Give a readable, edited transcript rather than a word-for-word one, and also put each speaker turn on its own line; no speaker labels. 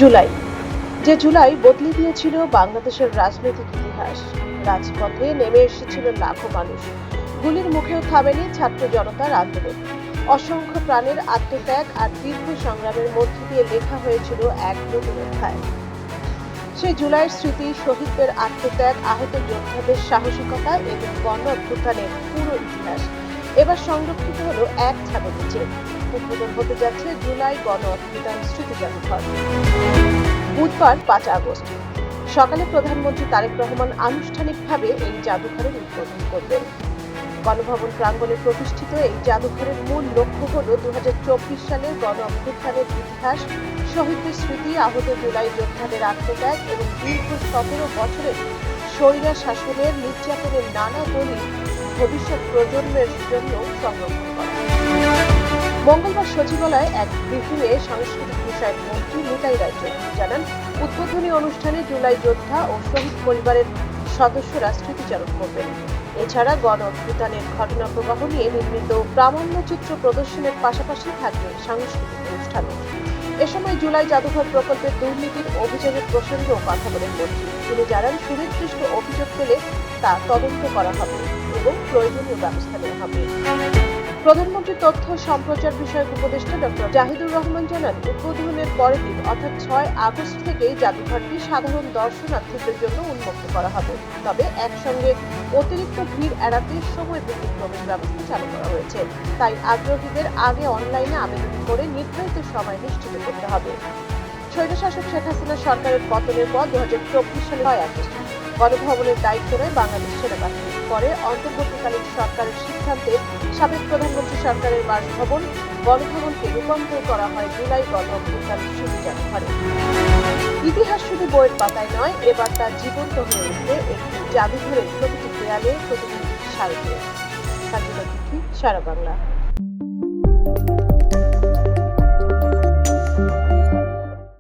জুলাই যে জুলাই বদলে দিয়েছিল বাংলাদেশের রাজনৈতিক ইতিহাস। রাজপথে নেমে এসেছিল লাখো মানুষ, গুলির মুখেও থামেনি ছাত্র জনতার আন্দোলন। অসংখ্য প্রাণের আত্মত্যাগ আর দীর্ঘ সংগ্রামের মধ্য দিয়ে লেখা হয়েছিল এক নতুন অধ্যায়। সেই জুলাইয়ের স্মৃতি, শহীদদের আত্মত্যাগ, আহত যোদ্ধাদের সাহসিকতা এবং গণ অভ্যুত্থানের পুরো ইতিহাস এবার সংরক্ষিত হলো এক ছাদের নিচে। উদ্বোধন হতে যাচ্ছে জুলাই গণ অভ্যুত্থান স্মৃতি জাদুঘর। বুধবার ৫ আগস্ট সকালে প্রধানমন্ত্রী তারেক রহমান আনুষ্ঠানিকভাবে এই জাদুঘরের উদ্বোধন করবেন। গণভবন প্রাঙ্গণে প্রতিষ্ঠিত এই জাদুঘরের মূল লক্ষ্য হল ২০২৪ সালের গণ অভ্যুত্থানের ইতিহাস, শহীদদের স্মৃতি, আহত জুলাই যোদ্ধাদের আত্মত্যাগ এবং দীর্ঘ ১৭ বছরের স্বৈরাচার শাসনের নির্যাতনের নানা দলিল ভবিষ্যৎ প্রজন্মের জন্য সংরক্ষণ করা। মঙ্গলবার সচিবালয়ে এক ব্রিফিংয়ে সাংস্কৃতিক বিষয়ক মন্ত্রী নিতাই রায় চৌধুরী জানান, উদ্বোধনী অনুষ্ঠানে জুলাই যোদ্ধা ও শহীদ পরিবারের সদস্যরা স্মৃতিচারণ করবেন। এছাড়া গণ অভ্যুত্থানের ঘটনা প্রবাহ নিয়ে নির্মিত প্রামাণ্যচিত্র প্রদর্শনের পাশাপাশি থাকবে সাংস্কৃতিক অনুষ্ঠান। এ সময় জুলাই জাদুঘর প্রকল্পের দুর্নীতির অভিযোগের প্রসঙ্গেও কথা বলেন মন্ত্রী। তিনি জানান, সুনির্দিষ্ট অভিযোগ পেলে তা তদন্ত করা হবে এবং প্রয়োজনীয় ব্যবস্থা নেওয়া হবে। প্রধানমন্ত্রী তথ্য সম্প্রচার বিষয়ক উপদেষ্টা ডক্টর জাহিদুর রহমান জানান, উদ্বোধনের পরের দিন অর্থাৎ ৬ আগস্ট থেকেই জাদুঘরটি সাধারণ দর্শনার্থীদের জন্য উন্মুক্ত করা হবে। তবে একসঙ্গে অতিরিক্ত ভিড় এড়াতে সময় ভিত্তিক প্রবেশ ব্যবস্থা চালু করা হয়েছে। তাই আগ্রহীদের আগে অনলাইনে আবেদন করে নির্ধারিত সময় নিশ্চিত করতে হবে। স্বৈরশাসক শেখ হাসিনা সরকারের পতনের পর ২০২৪ সালের ৬ আগস্ট গণভবনের দায়িত্ব নেয় বাংলাদেশ সেনাবাহিনী। পরে অন্তর্বর্তীকালীন সরকারের সিদ্ধান্তে সাবেক প্রধানমন্ত্রী সরকারের বাসভবন গণভবনকে রূপান্তর করা হয় জুলাই গণ অভ্যুত্থান স্মৃতি জাদুঘরে। ইতিহাস শুধু বইয়ের পাতায় নয়, এবার তা জীবন্ত হয়ে উঠবে একটি জাদুঘরের প্রতিটি দেয়ালে, প্রতিটি সারিতে। সারা বাংলা।